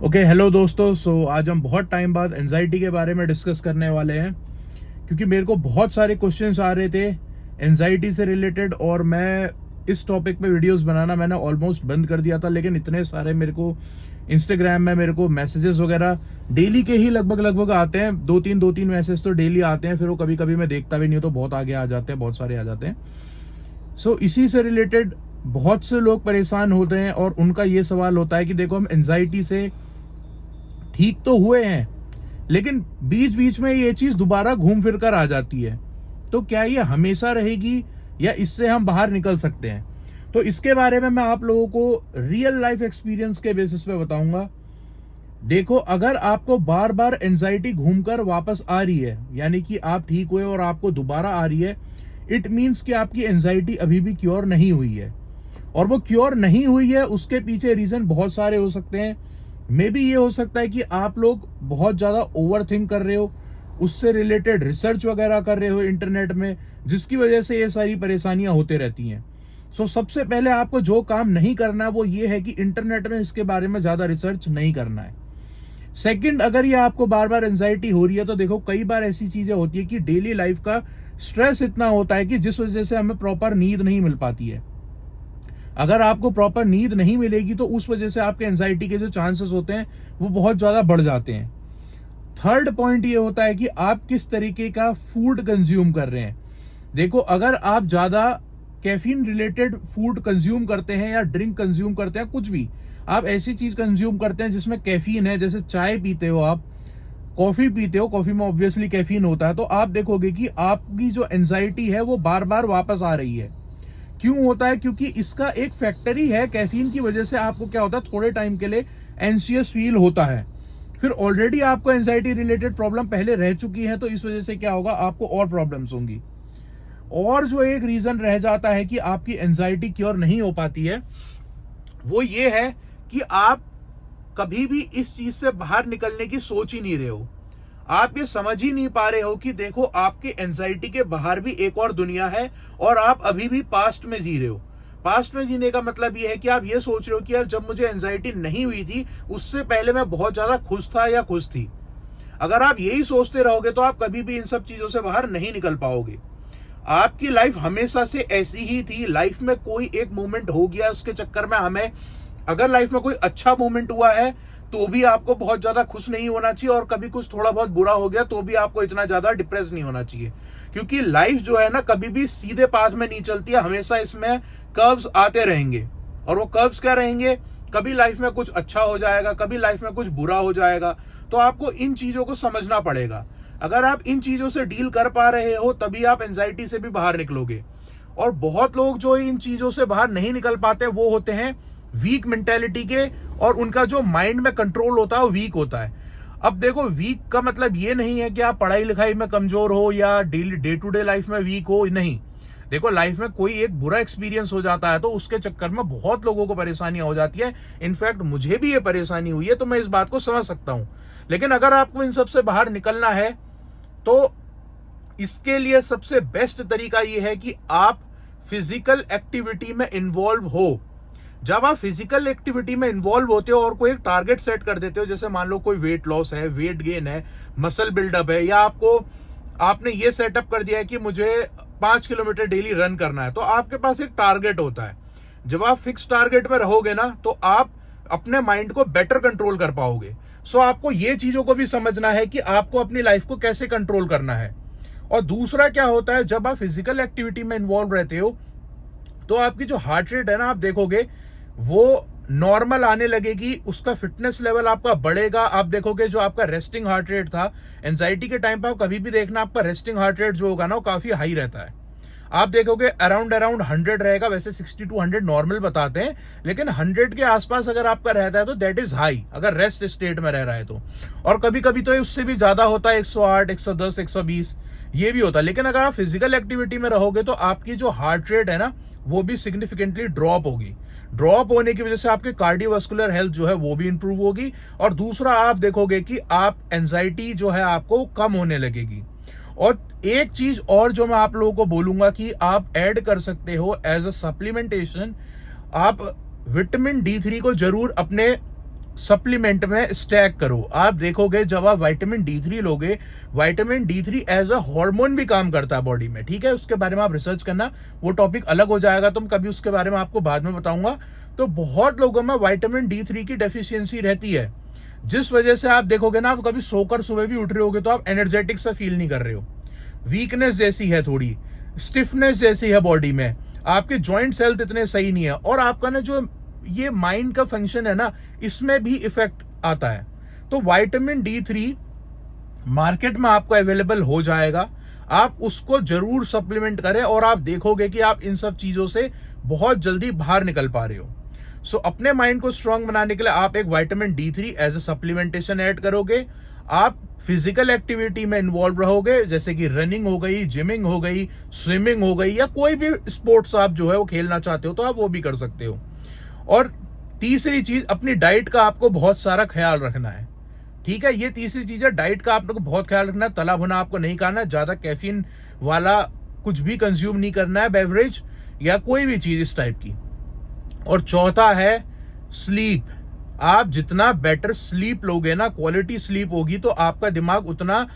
Okay hello दोस्तों। आज हम बहुत टाइम बाद एंजाइटी के बारे में डिस्कस करने वाले हैं, क्योंकि मेरे को बहुत सारे क्वेश्चंस आ रहे थे एंजाइटी से रिलेटेड। और मैं इस टॉपिक पे वीडियोस बनाना मैंने ऑलमोस्ट बंद कर दिया था, लेकिन इतने सारे मेरे को इंस्टाग्राम में मेरे को मैसेजेस वगैरह डेली के ही लगभग आते हैं। दो तीन मैसेज तो डेली आते हैं, फिर वो कभी कभी मैं देखता भी नहीं हूँ तो बहुत आगे आ जाते हैं, बहुत सारे आ जाते हैं। इसी से रिलेटेड बहुत से लोग परेशान होते हैं और उनका ये सवाल होता है कि देखो, हम एंजाइटी से ठीक तो हुए हैं, लेकिन बीच बीच में ये चीज दोबारा घूम फिर कर आ जाती है। तो क्या ये हमेशा रहेगी या इससे हम बाहर निकल सकते हैं? तो इसके बारे में मैं आप लोगों को रियल लाइफ एक्सपीरियंस के बेसिस पे बताऊंगा। देखो, अगर आपको बार बार एंजाइटी घूमकर वापस आ रही है, यानी कि आप ठीक हुए और आपको दोबारा आ रही है, इट मीन्स कि आपकी एंजाइटी अभी भी क्योर नहीं हुई है। और वो क्योर नहीं हुई है, उसके पीछे रीजन बहुत सारे हो सकते हैं। मे बी ये हो सकता है कि आप लोग बहुत ज्यादा ओवर थिंक कर रहे हो, उससे रिलेटेड रिसर्च वगैरह कर रहे हो इंटरनेट में, जिसकी वजह से ये सारी परेशानियां होते रहती हैं। सबसे पहले आपको जो काम नहीं करना है वो ये है कि इंटरनेट में इसके बारे में ज्यादा रिसर्च नहीं करना है। सेकंड, अगर ये आपको बार बार एंजाइटी हो रही है तो देखो, कई बार ऐसी चीजें होती है कि डेली लाइफ का स्ट्रेस इतना होता है कि जिस वजह से हमें प्रॉपर नींद नहीं मिल पाती है। अगर आपको प्रॉपर नींद नहीं मिलेगी तो उस वजह से आपके एंजाइटी के जो चांसेस होते हैं वो बहुत ज्यादा बढ़ जाते हैं। थर्ड पॉइंट ये होता है कि आप किस तरीके का फूड कंज्यूम कर रहे हैं। देखो, अगर आप ज्यादा कैफीन रिलेटेड फूड कंज्यूम करते हैं या ड्रिंक कंज्यूम करते हैं, कुछ भी आप ऐसी चीज कंज्यूम करते हैं जिसमें कैफीन है, जैसे चाय पीते हो, आप कॉफी पीते हो, कॉफी में ऑब्वियसली कैफीन होता है, तो आप देखोगे कि आपकी जो एंजाइटी है वो बार बार वापस आ रही है। क्यों होता है? क्योंकि इसका एक फैक्टर ही है, कैफीन की वजह से आपको क्या होता है, थोड़े टाइम के लिए एंशियस फील होता है। फिर ऑलरेडी आपको एंजाइटी रिलेटेड प्रॉब्लम पहले रह चुकी है, तो इस वजह से क्या होगा, आपको और प्रॉब्लम्स होंगी। और जो एक रीजन रह जाता है कि आपकी एंजाइटी क्योर नहीं हो पाती है, वो ये है कि आप कभी भी इस चीज से बाहर निकलने की सोच ही नहीं रहे हो। आप ये समझ ही नहीं पा रहे हो कि देखो, आपके एंजाइटी के बाहर भी एक और दुनिया है और आप अभी भी पास्ट में जी रहे हो। पास्ट में जीने का मतलब ये है कि आप ये सोच रहे हो कि यार, जब मुझे एंजाइटी नहीं हुई थी उससे पहले मैं बहुत ज्यादा खुश था या खुश थी। अगर आप यही सोचते रहोगे तो आप कभी भी इन सब चीजों से बाहर नहीं निकल पाओगे। आपकी लाइफ हमेशा से ऐसी ही थी। लाइफ में कोई एक मोमेंट हो गया, उसके चक्कर में हमें, अगर लाइफ में कोई अच्छा मोमेंट हुआ है तो भी आपको बहुत ज्यादा खुश नहीं होना चाहिए, और कभी कुछ थोड़ा बहुत बुरा हो गया तो भी आपको इतना ज्यादा डिप्रेस नहीं होना चाहिए। क्योंकि लाइफ जो है ना, कभी भी सीधे पाथ में नहीं चलती है, हमेशा इसमें कर्व्स आते रहेंगे। और वो कर्व्स क्या रहेंगे, कभी लाइफ में कुछ अच्छा हो जाएगा, कभी लाइफ में कुछ बुरा हो जाएगा। तो आपको इन चीजों को समझना पड़ेगा। अगर आप इन चीजों से डील कर पा रहे हो तभी आप एंजाइटी से भी बाहर निकलोगे। और बहुत लोग जो इन चीजों से बाहर नहीं निकल पाते वो होते हैं वीक मेंटेलिटी के, और उनका जो माइंड में कंट्रोल होता है वो वीक होता है। अब देखो, वीक का मतलब ये नहीं है कि आप पढ़ाई लिखाई में कमजोर हो या डे टू डे लाइफ में वीक हो, नहीं। देखो, लाइफ में कोई एक बुरा एक्सपीरियंस हो जाता है तो उसके चक्कर में बहुत लोगों को परेशानियां हो जाती है। इनफैक्ट मुझे भी ये परेशानी हुई है, तो मैं इस बात को समझ सकता हूं। लेकिन अगर आपको इन सब से बाहर निकलना है तो इसके लिए सबसे बेस्ट तरीका यह है कि आप फिजिकल एक्टिविटी में इन्वॉल्व हो। जब आप फिजिकल एक्टिविटी में इन्वॉल्व होते हो और कोई एक टारगेट सेट कर देते हो, जैसे मान लो कोई वेट लॉस है, वेट गेन है, मसल बिल्डअप है, या आपने ये सेटअप कर दिया है कि मुझे 5 किलोमीटर डेली रन करना है, तो आपके पास एक टारगेट होता है। जब आप फिक्स टारगेट में रहोगे ना, तो आप अपने माइंड को बेटर कंट्रोल कर पाओगे। आपको ये चीजों को भी समझना है कि आपको अपनी लाइफ को कैसे कंट्रोल करना है। और दूसरा क्या होता है, जब आप फिजिकल एक्टिविटी में इन्वॉल्व रहते हो तो आपकी जो हार्ट रेट है ना, आप देखोगे वो नॉर्मल आने लगेगी, उसका फिटनेस लेवल आपका बढ़ेगा। आप देखोगे जो आपका रेस्टिंग हार्ट रेट था एंजाइटी के टाइम पे, आप कभी भी देखना आपका रेस्टिंग हार्ट रेट जो होगा ना वो काफी हाई रहता है। आप देखोगे अराउंड 100 रहेगा। वैसे 60 to 100 नॉर्मल बताते हैं, लेकिन 100 के आसपास अगर आपका रहता है तो दैट इज हाई, अगर रेस्ट स्टेट में रह रहा है तो। और कभी कभी तो उससे भी ज्यादा होता है, 108, 110, 120 ये भी होता है। लेकिन अगर आप फिजिकल एक्टिविटी में रहोगे तो आपकी जो हार्ट रेट है ना वो भी सिग्निफिकेंटली ड्रॉप होगी। ड्रॉप होने की वजह से आपकी कार्डियोवास्कुलर हेल्थ जो है वो भी इंप्रूव होगी। और दूसरा, आप देखोगे कि आप एंजाइटी जो है आपको कम होने लगेगी। और एक चीज और जो मैं आप लोगों को बोलूंगा कि आप ऐड कर सकते हो एज अ सप्लीमेंटेशन, आप विटामिन D3 को जरूर अपने सप्लीमेंट में स्टैक करो। आप देखोगे जब आप विटामिन D3 लोगे, vitamin D3 as a hormone भी काम करता है बॉडी में, ठीक है। उसके बारे में आप रिसर्च करना, वो टॉपिक अलग हो जाएगा, तो मैं कभी उसके बारे में आपको बाद में बताऊंगा। तो बहुत लोगों में विटामिन D3 की डेफिशिएंसी रहती है, जिस वजह से आप देखोगे ना, आप कभी सोकर सुबह भी उठ रहे होगे तो आप एनर्जेटिक सा फील नहीं कर रहे हो, वीकनेस जैसी है, थोड़ी स्टिफनेस जैसी है बॉडी में, आपके जॉइंट हेल्थ इतने सही नहीं है, और आपका ना जो ये माइंड का फंक्शन है ना, इसमें भी इफेक्ट आता है। तो विटामिन D3 मार्केट में आपको अवेलेबल हो जाएगा, आप उसको जरूर सप्लीमेंट करें और आप देखोगे कि आप इन सब चीजों से बहुत जल्दी बाहर निकल पा रहे हो। सो अपने माइंड को स्ट्रांग बनाने के लिए आप एक vitamin D3 as a supplementation add करोगे। आप फिजिकल एक्टिविटी में इन्वॉल्व रहोगे, जैसे कि रनिंग हो गई, जिमिंग हो गई, स्विमिंग हो गई, या कोई भी स्पोर्ट्स आप जो है वो खेलना चाहते हो तो आप वो भी कर सकते हो। और तीसरी चीज, अपनी डाइट का आपको बहुत सारा ख्याल रखना है, ठीक है। ये तीसरी चीज है, डाइट का आपको बहुत ख्याल रखना है। तला भुना आपको नहीं खाना है, ज्यादा कैफीन वाला कुछ भी कंज्यूम नहीं करना है, बेवरेज या कोई भी चीज इस टाइप की। और चौथा है स्लीप। आप जितना बेटर स्लीप लोगे ना, क्वालिटी स्लीप होगी, तो आपका दिमाग उतना,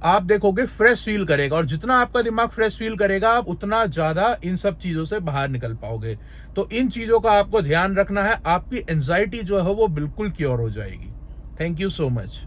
आप देखोगे, फ्रेश फील करेगा, और जितना आपका दिमाग फ्रेश फील करेगा, आप उतना ज्यादा इन सब चीजों से बाहर निकल पाओगे। तो इन चीजों का आपको ध्यान रखना है, आपकी एंजाइटी जो है वो बिल्कुल क्योर हो जाएगी। Thank you so much.